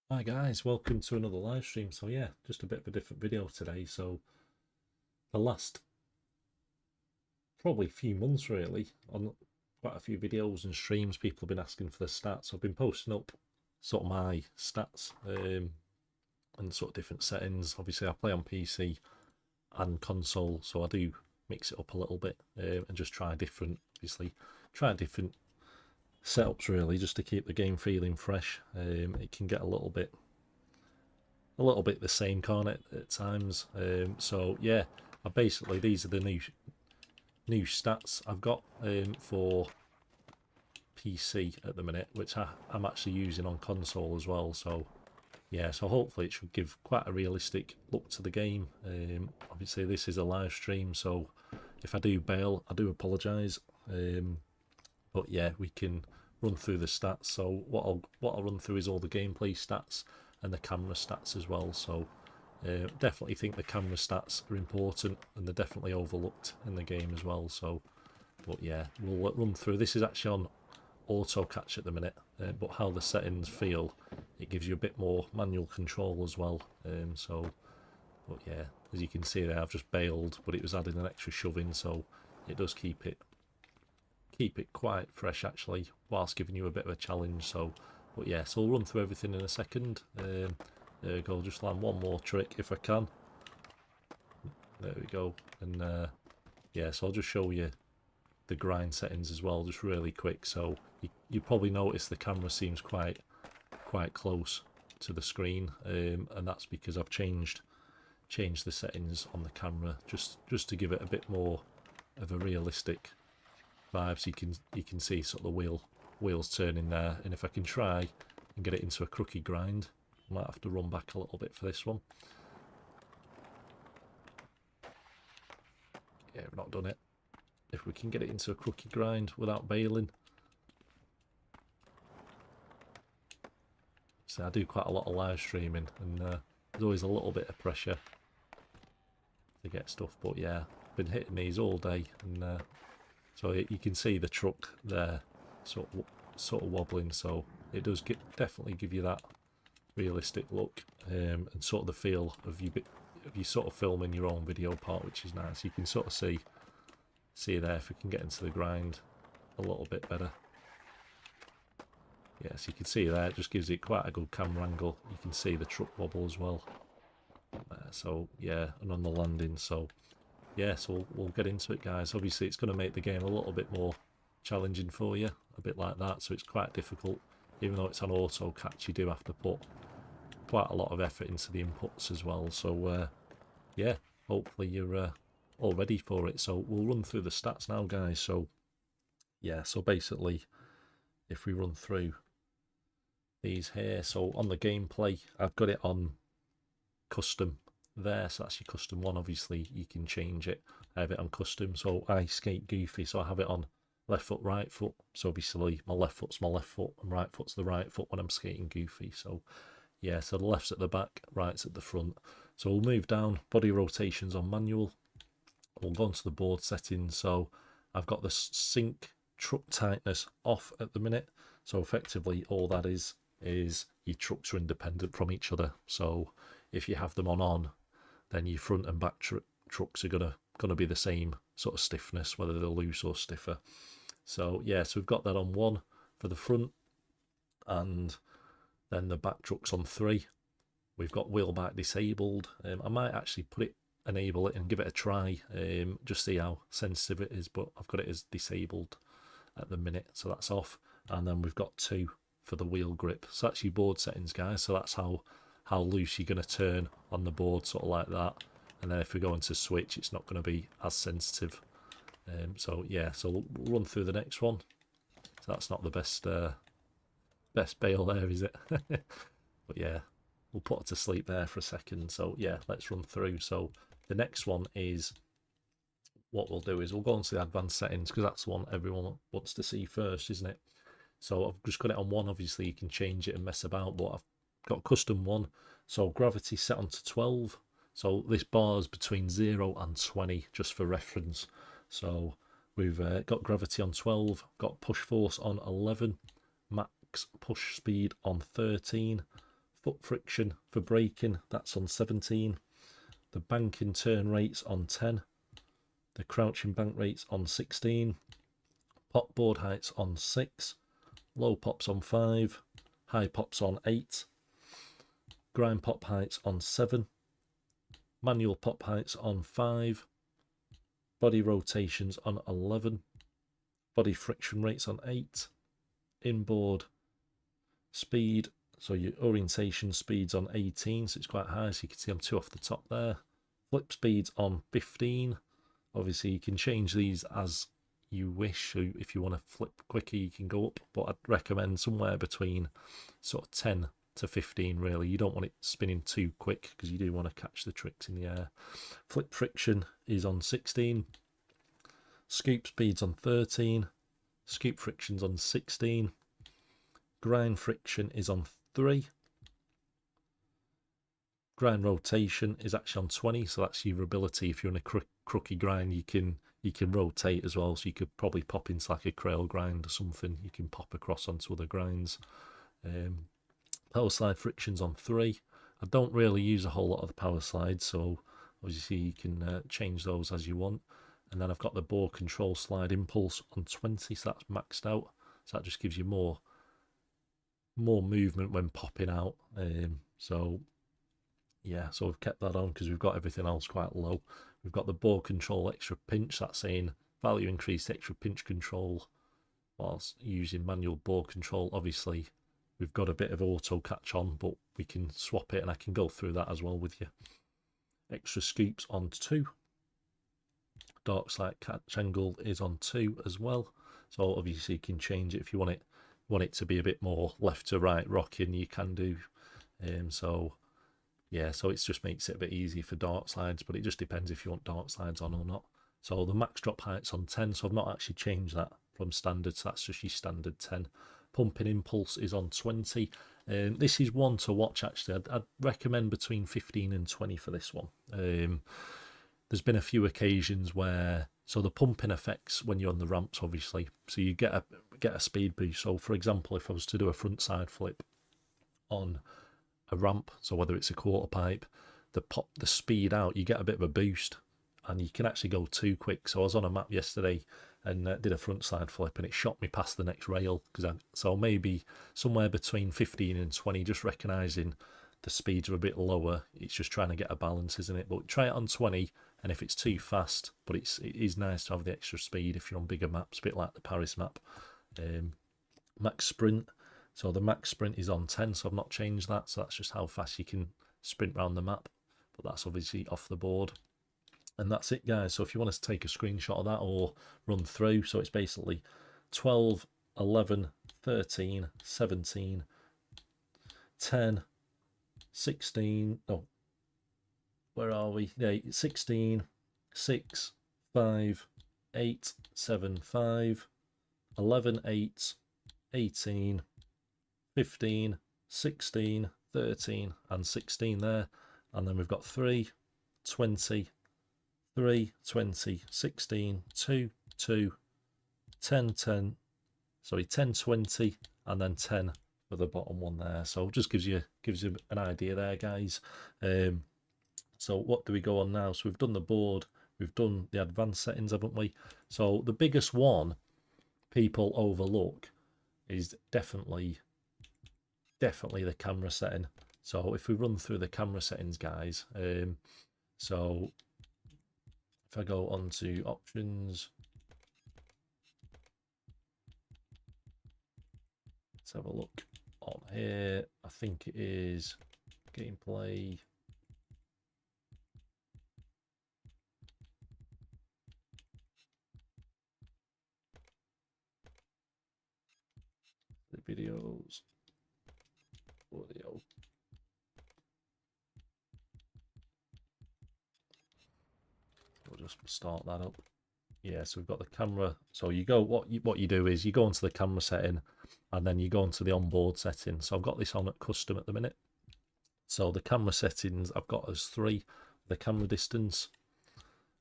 Hi guys, welcome to another live stream. So yeah, just a bit of a different video today. So the last probably few months really, on quite a few videos and streams, people have been asking for the stats. I've been posting up sort of my stats and sort of different settings. Obviously I play on PC and console, so I do mix it up a little bit and just try different setups really, just to keep the game feeling fresh. It can get a little bit the same, can't it, at times? So yeah, these are the new stats I've got for PC at the minute, which I'm actually using on console as well. So yeah, so hopefully it should give quite a realistic look to the game. Obviously this is a live stream, so if I do bail, I do apologise. But yeah, we can run through the stats. So what I'll run through is all the gameplay stats and the camera stats as well. So definitely think the camera stats are important and they're definitely overlooked in the game as well. So, but yeah, we'll run through. This is actually on auto catch at the minute, but how the settings feel, it gives you a bit more manual control as well. But yeah, as you can see there, I've just bailed, but it was adding an extra shove in, so it does keep it quite fresh actually, whilst giving you a bit of a challenge. So, but yeah, so I'll run through everything in a second. There we go, just land one more trick if I can. There we go, and yeah, so I'll just show you the grind settings as well, just really quick. So you probably notice the camera seems quite close to the screen, and that's because I've changed the settings on the camera just to give it a bit more of a realistic vibe. So you can see sort of the wheels turning there, and if I can try and get it into a crooked grind, I might have to run back a little bit for this one. Yeah, we've not done it. If we can get it into a crooked grind without bailing. So I do quite a lot of live streaming, and there's always a little bit of pressure to get stuff. But yeah, been hitting these all day, and so you can see the truck there, sort of wobbling. So it does definitely give you that realistic look, and sort of the feel of you sort of filming your own video part, which is nice. You can sort of see there if we can get into the grind a little bit better. Yes, you can see there, it just gives it quite a good camera angle. You can see the truck wobble as well. So yeah, and on the landing. So yeah, so we'll get into it, guys. Obviously it's going to make the game a little bit more challenging for you, a bit like that. So it's quite difficult, even though it's on auto catch. You do have to put quite a lot of effort into the inputs as well. So yeah, hopefully you're all ready for it. So we'll run through the stats now, guys. So yeah, so basically if we run through these here, so on the gameplay I've got it on custom there, so that's your custom one. Obviously you can change it. I have it on custom, so I skate goofy, so I have it on left foot, right foot. So obviously my left foot's my left foot and right foot's the right foot when I'm skating goofy. So yeah, so the left's at the back, right's at the front. So we'll move down, body rotations on manual. We'll go into the board settings. So I've got the sync truck tightness off at the minute. So effectively all that is your trucks are independent from each other. So if you have them on, then your front and back trucks are gonna be the same sort of stiffness, whether they're loose or stiffer. So yeah, so we've got that on 1 for the front, and then the back truck's on 3. We've got wheel back disabled. I might actually enable it and give it a try, just see how sensitive it is, but I've got it as disabled at the minute, so that's off. And then we've got 2 for the wheel grip. So that's your board settings, guys. So that's how loose you're going to turn on the board, sort of like that. And then if we go into switch, it's not going to be as sensitive. So yeah, so we'll run through the next one. So that's not the best bail there, is it? But yeah, we'll put it to sleep there for a second. So yeah, let's run through. So the next one is, what we'll do is we'll go into the advanced settings, because that's the one everyone wants to see first, isn't it? So I've just got it on 1. Obviously you can change it and mess about, but I've got custom 1. So gravity set onto 12. So this bar is between 0 and 20, just for reference. So we've got gravity on 12, got push force on 11, max push speed on 13, foot friction for braking, that's on 17. The banking turn rates on 10. The crouching bank rates on 16. Pop board heights on 6. Low pops on 5. High pops on 8. Grind pop heights on 7. Manual pop heights on 5. Body rotations on 11. Body friction rates on 8. Inboard speed, so your orientation speeds on 18, so it's quite high, so you can see I'm 2 off the top there. Flip speeds on 15. Obviously you can change these as you wish, so if you want to flip quicker you can go up, but I'd recommend somewhere between sort of 10 to 15 really. You don't want it spinning too quick because you do want to catch the tricks in the air. Flip friction is on 16. Scoop speeds on 13. Scoop friction's on 16. Grind friction is on 3. Grind rotation is actually on 20, so that's your ability. If you're in a crooky grind, you can rotate as well, so you could probably pop into like a crail grind or something. You can pop across onto other grinds. Power slide friction's on 3. I don't really use a whole lot of the power slides, so obviously you can change those as you want. And then I've got the bore control slide impulse on 20, so that's maxed out. So that just gives you more movement when popping out. So yeah, so we've kept that on because we've got everything else quite low. We've got the bore control extra pinch, that's saying value increased extra pinch control whilst using manual bore control. Obviously we've got a bit of auto catch on, but we can swap it and I can go through that as well with you. Extra scoops on 2. Dark side catch angle is on 2 as well, so obviously you can change it if you want it to be a bit more left to right rocking, you can do. So yeah, so it just makes it a bit easier for dark slides, but it just depends if you want dark slides on or not. So the max drop height's on 10, so I've not actually changed that from standard, so that's just your standard 10. Pumping impulse is on 20. This is one to watch actually. I'd recommend between 15 and 20 for this one. There's been a few occasions where, so the pumping affects when you're on the ramps obviously, so you get a speed boost. So for example, if I was to do a front side flip on a ramp, so whether it's a quarter pipe, the speed out, you get a bit of a boost and you can actually go too quick. So I was on a map yesterday and did a front side flip and it shot me past the next rail, so maybe somewhere between 15 and 20, just recognising the speeds are a bit lower. It's just trying to get a balance, isn't it? But try it on 20, and if it's too fast, but it is nice to have the extra speed if you're on bigger maps, a bit like the Paris map. Max sprint, so the max sprint is on 10, so I've not changed that, so that's just how fast you can sprint around the map, but that's obviously off the board. And that's it guys, so if you want to take a screenshot of that or run through, so it's basically 12, 11, 13, 17, 10, 16, oh, where are we? Yeah, 16, 6, 5, 8, 7, 5, 11, 8, 18, 15, 16, 13, and 16 there. And then we've got 3, 20, 3, 20, 16, 2, 2, 10, 10, sorry, 10, 20, and then 10 for the bottom one there. So it just gives you an idea there, guys. So what do we go on now? So we've done the board, we've done the advanced settings, haven't we? So the biggest one people overlook is definitely the camera setting. So if we run through the camera settings, guys, so if I go on to options, let's have a look on here. I think it is gameplay. The videos, audio. We'll just start that up. Yeah, so we've got the camera. So you go, what you do is you go into the camera setting and then you go into the onboard setting. So I've got this on at custom at the minute. So the camera settings I've got as 3, the camera distance.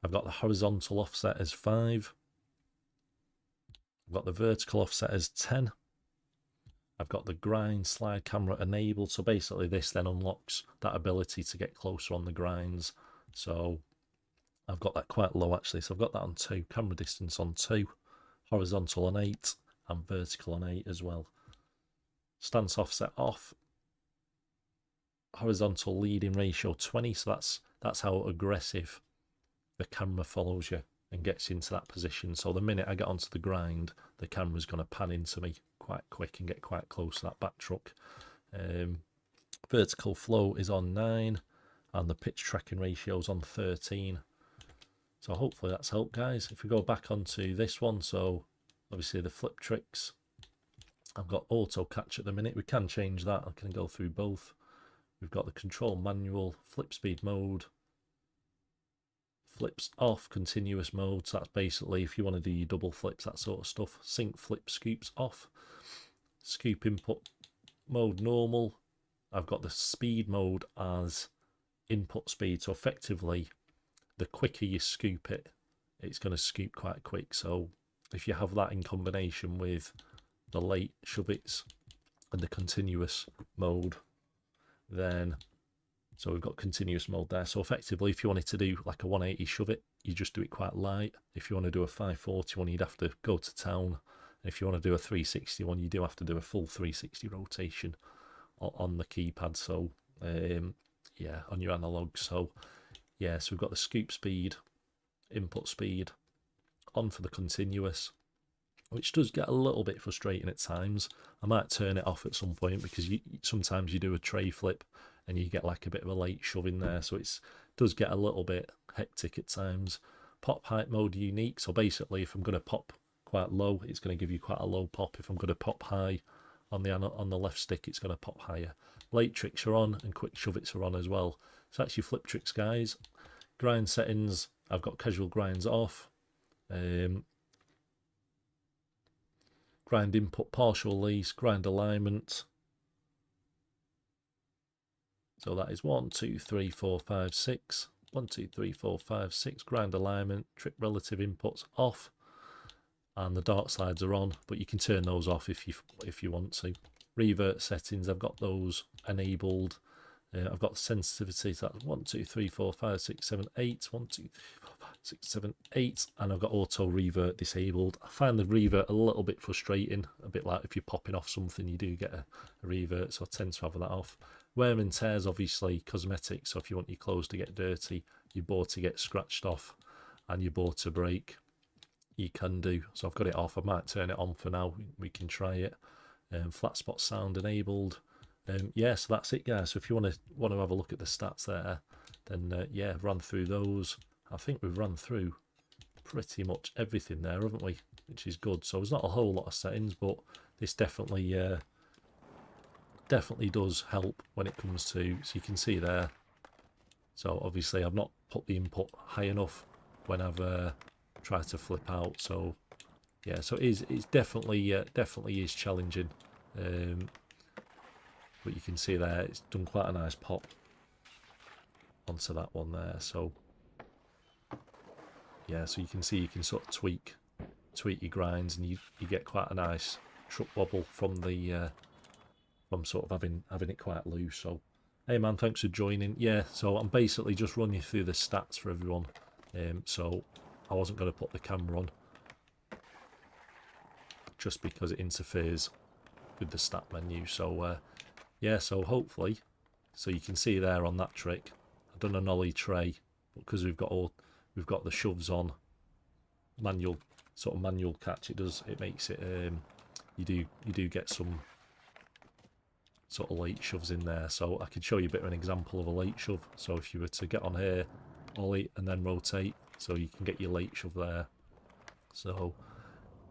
I've got the horizontal offset as 5. I've got the vertical offset as 10. I've got the grind slide camera enabled, so basically this then unlocks that ability to get closer on the grinds. So I've got that quite low actually, so I've got that on 2, camera distance on 2, horizontal on 8, and vertical on 8 as well. Stance offset off, horizontal leading ratio 20, so that's how aggressive the camera follows you and gets into that position. So the minute I get onto the grind, the camera's going to pan into me quite quick and get quite close to that back truck. Vertical flow is on 9, and the pitch tracking ratio is on 13. So hopefully that's helped, guys. If we go back onto this one, so obviously the flip tricks, I've got auto catch at the minute. We can change that. I can go through both. We've got the control manual, flip speed mode, flips off, continuous mode. So that's basically if you want to do your double flips, that sort of stuff. Sync flip scoops off. Scoop input mode normal. I've got the speed mode as input speed. So effectively, the quicker you scoop it, it's going to scoop quite quick. So if you have that in combination with the late shove its and the continuous mode, then so we've got continuous mode there. So effectively, if you wanted to do like a 180 shove it, you just do it quite light. If you want to do a 540 one, you'd have to go to town. And if you want to do a 360 one, you do have to do a full 360 rotation on the keypad. So yeah, on your analog. So yeah, so we've got the scoop speed, input speed on for the continuous, which does get a little bit frustrating at times. I might turn it off at some point because sometimes you do a tray flip and you get like a bit of a late shove in there, so it does get a little bit hectic at times. Pop height mode unique, so basically if I'm going to pop quite low, it's going to give you quite a low pop. If I'm going to pop high on the left stick, it's going to pop higher. Late tricks are on and quick shove its are on as well. So that's your flip tricks, guys. Grind settings, I've got casual grinds off. Grind input partial release, grind alignment. So that is 1, 2, 3, 4, 5, 6. 1, 2, 3, 4, 5, 6. Grind alignment, trick relative inputs off, and the dark slides are on, but you can turn those off if you want to. Revert settings, I've got those enabled. I've got the sensitivity, so that's 1, 2, 3, 4, 5, 6, 7, 8. 1, 2, 3, 4, 5, 6, 7, 8. And I've got auto revert disabled. I find the revert a little bit frustrating, a bit like if you're popping off something, you do get a revert, so I tend to have that off. Wear and tear is obviously cosmetic, so if you want your clothes to get dirty, your board to get scratched off, and your board to break, you can do. So I've got it off. I might turn it on for now. We can try it. Flat spot sound enabled. Yeah, so that's it, guys. So if you want to have a look at the stats there, then yeah, run through those. I think we've run through pretty much everything there, haven't we? Which is good. So there's not a whole lot of settings, but this definitely does help when it comes to. So you can see there. So obviously I've not put the input high enough when I've tried to flip out. So yeah, so it's definitely is challenging. But you can see there, it's done quite a nice pop onto that one there. So yeah, so you can see you can sort of tweak your grinds, and you get quite a nice truck wobble from the from sort of having it quite loose. So hey man, thanks for joining. Yeah, so I'm basically just running through the stats for everyone. So I wasn't going to put the camera on just because it interferes with the stat menu. So yeah, so hopefully, so you can see there on that trick, I've done an ollie tray, but because we've got the shoves on, manual catch, it makes it you do get some sort of late shoves in there. So I could show you a bit of an example of a late shove. So if you were to get on here, ollie and then rotate, so you can get your late shove there. So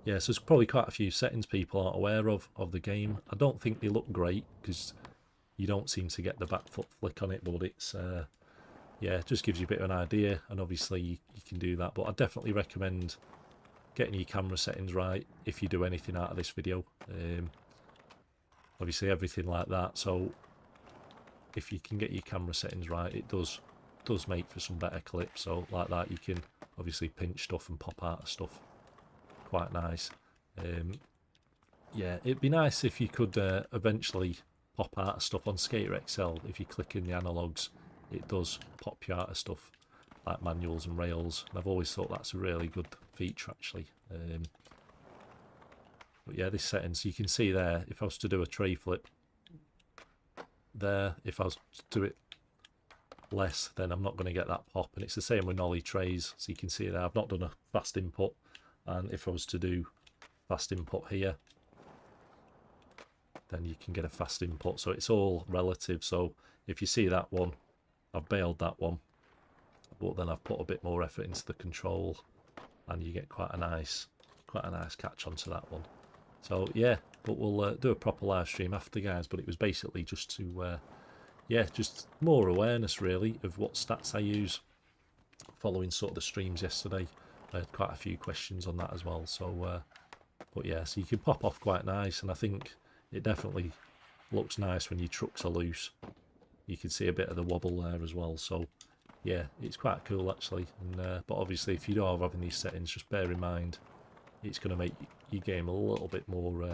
yeah, so there's probably quite a few settings people aren't aware of the game. I don't think they look great because you don't seem to get the back foot flick on it, but it's yeah, it just gives you a bit of an idea, and obviously you can do that. But I definitely recommend getting your camera settings right if you do anything out of this video. Obviously everything like that, so if you can get your camera settings right, it does make for some better clips. So like that, you can obviously pinch stuff and pop out of stuff quite nice. yeah, it'd be nice if you could eventually pop out of stuff on Skater XL. If you click in the analogues, it does pop you out of stuff like manuals and rails. And I've always thought that's a really good feature, actually. But yeah, this settings, you can see there, if I was to do a tray flip there, if I was to do it less, then I'm not going to get that pop. And it's the same with nollie trays, so you can see there I've not done a fast input, and if I was to do fast input here, then you can get a fast input. So it's all relative. So if you see that one, I've bailed that one, but then I've put a bit more effort into the control, and you get quite a nice catch onto that one. So yeah, but we'll do a proper live stream after, guys. But it was basically just to yeah, just more awareness really of what stats I use. Following sort of the streams yesterday, I had quite a few questions on that as well. So but yeah, so you can pop off quite nice, and I think it definitely looks nice when your trucks are loose. You can see a bit of the wobble there as well. So yeah, it's quite cool actually. And but obviously, if you are having these settings, just bear in mind it's going to make your game a little bit more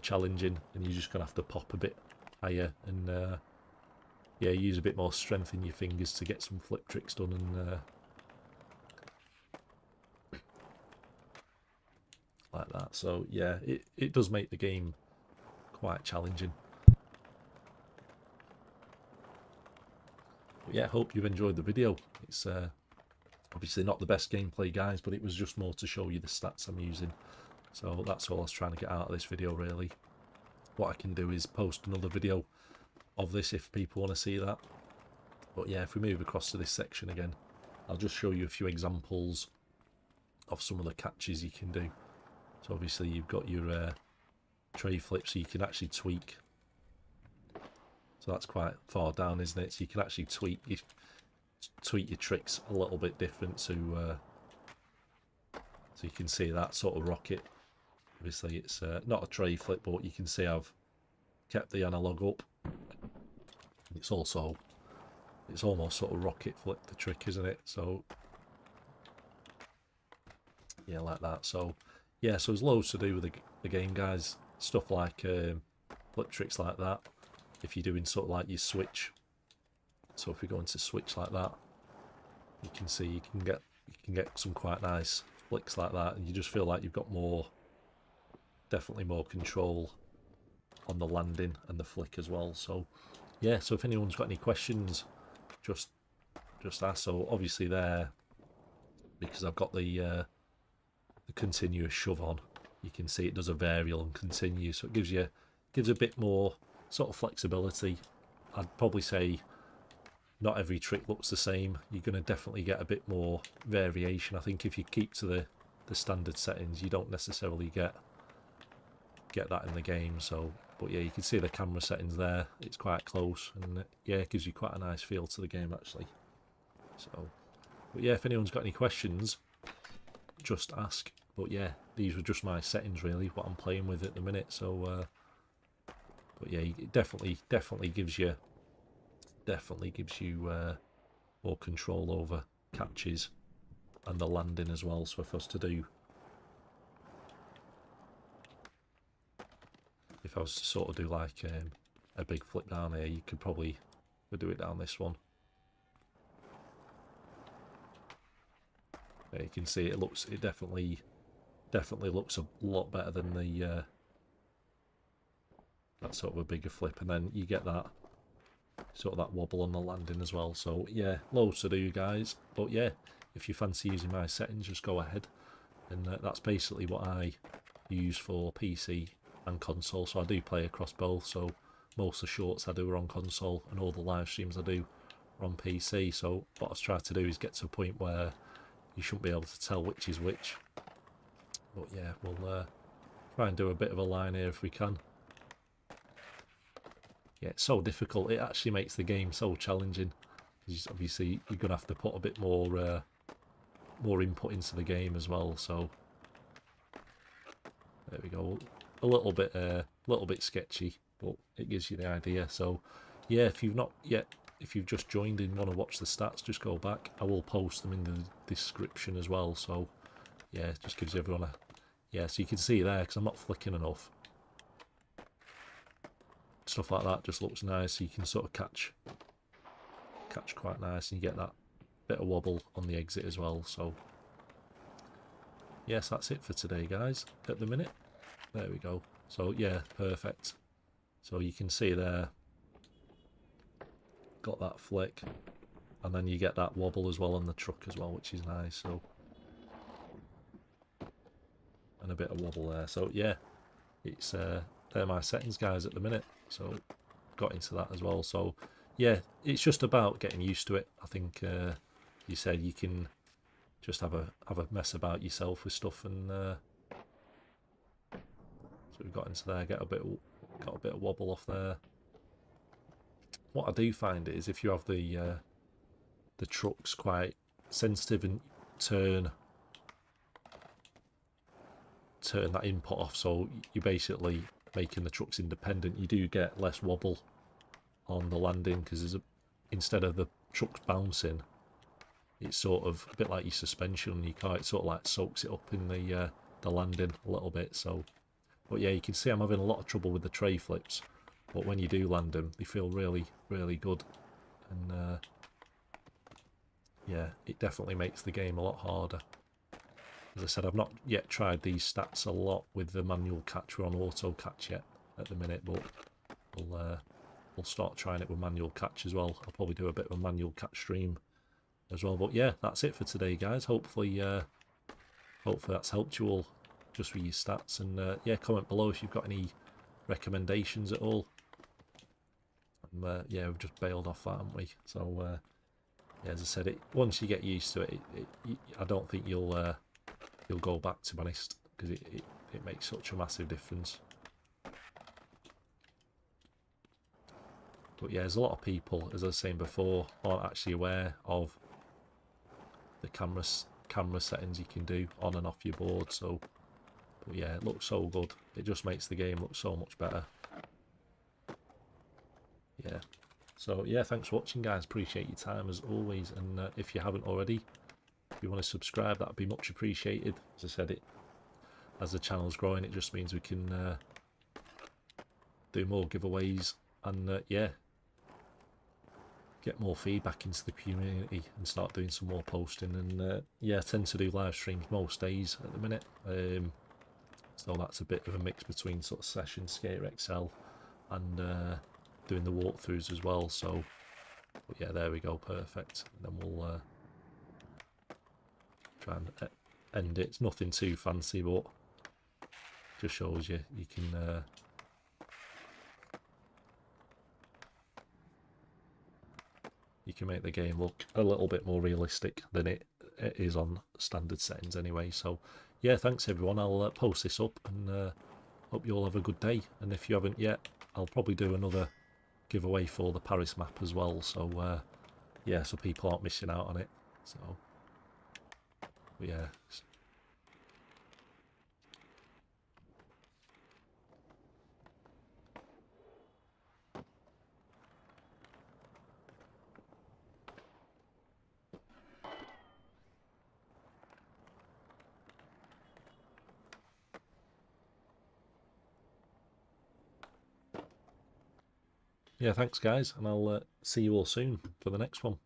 challenging, and you're just going to have to pop a bit higher and yeah, use a bit more strength in your fingers to get some flip tricks done. And like that. So yeah, it does make the game quite challenging. But yeah, hope you've enjoyed the video. It's obviously not the best gameplay, guys, but it was just more to show you the stats I'm using. So that's all I was trying to get out of this video really. What I can do is post another video of this if people want to see that. But yeah, if we move across to this section again, I'll just show you a few examples of some of the catches you can do. So obviously you've got your tray flip, so you can actually tweak. So that's quite far down, isn't it? So you can actually tweak your tricks a little bit different to so you can see that sort of rocket. Obviously it's not a tray flip, but you can see I've kept the analog up. It's almost sort of rocket flip the trick, isn't it? So yeah, like that. So yeah, so there's loads to do with the game, guys. Stuff like flip tricks like that. If you're doing sort of like your switch, so if we go into switch like that, you can see you can get some quite nice flicks like that, and you just feel like you've got definitely more control on the landing and the flick as well. So yeah, so if anyone's got any questions, just ask. So obviously there, because I've got the continuous shove on, you can see it does a varial and continue, so it gives a bit more sort of flexibility. I'd probably say not every trick looks the same. You're going to definitely get a bit more variation. I think if you keep to the standard settings, you don't necessarily get that in the game. So but yeah, you can see the camera settings there, it's quite close, and yeah, it gives you quite a nice feel to the game actually. So but yeah, if anyone's got any questions, just ask. But yeah, these were just my settings really, what I'm playing with at the minute. So but yeah, it definitely gives you more control over catches and the landing as well. So if I was to sort of do like a big flip down here, you could probably do it down this one. There you can see it definitely looks a lot better than the that sort of a bigger flip, and then you get that sort of that wobble on the landing as well. So yeah, loads to do, guys. But yeah, if you fancy using my settings, just go ahead, and that's basically what I use for PC and console. So I do play across both, so most of the shorts I do are on console, and all the live streams I do are on PC. So what I was trying to do is get to a point where you shouldn't be able to tell which is which. But yeah, we'll try and do a bit of a line here if we can. Yeah, it's so difficult. It actually makes the game so challenging. Obviously, you're gonna have to put a bit more input into the game as well. So there we go. A little bit sketchy, but it gives you the idea. So yeah, if you've just joined and want to watch the stats, just go back. I will post them in the description as well. So yeah, it just gives everyone yeah, so you can see there, because I'm not flicking enough. Stuff like that just looks nice, so you can sort of catch quite nice, and you get that bit of wobble on the exit as well. So yes, that's it for today, guys, at the minute. There we go. So yeah, perfect. So you can see there, got that flick, and then you get that wobble as well on the truck as well, which is nice. So, and a bit of wobble there. So yeah, it's they're my settings, guys, at the minute. So got into that as well. So yeah, it's just about getting used to it. I think you said you can just have a mess about yourself with stuff, and so we've got into there, got a bit of wobble off there. What I do find is if you have the trucks quite sensitive and turn that input off, so you're basically making the trucks independent, you do get less wobble on the landing, because instead of the trucks bouncing, it's sort of a bit like your suspension. You can't, it sort of like soaks it up in the landing a little bit. So, but yeah, you can see I'm having a lot of trouble with the tray flips, but when you do land them, they feel really, really good. And yeah, it definitely makes the game a lot harder. As I said, I've not yet tried these stats a lot with the manual catch. We're on auto catch yet at the minute, but we'll start trying it with manual catch as well. I'll probably do a bit of a manual catch stream as well. But yeah, that's it for today, guys. Hopefully that's helped you all just with your stats. And yeah, comment below if you've got any recommendations at all. And yeah, we've just bailed off that, haven't we? So yeah, as I said, once you get used to it, I don't think you'll go back, to be honest, because it makes such a massive difference. But yeah, there's a lot of people, as I was saying before, aren't actually aware of the camera settings you can do on and off your board. So, but yeah, it looks so good. It just makes the game look so much better. Yeah. So yeah, thanks for watching, guys. Appreciate your time as always. And if you haven't already, if you want to subscribe, that'd be much appreciated. As I said, as the channel's growing, it just means we can do more giveaways, and yeah, get more feedback into the community and start doing some more posting. And yeah, I tend to do live streams most days at the minute, so that's a bit of a mix between sort of session Skater XL and doing the walkthroughs as well. So but yeah, there we go, perfect. And then we'll try and end it. It's nothing too fancy, but just shows you can you can make the game look a little bit more realistic than it is on standard settings anyway. So yeah, thanks everyone. I'll post this up, and hope you all have a good day. And if you haven't yet, I'll probably do another giveaway for the Paris map as well. So yeah, so people aren't missing out on it. So yeah. Yeah, thanks guys, and I'll see you all soon for the next one.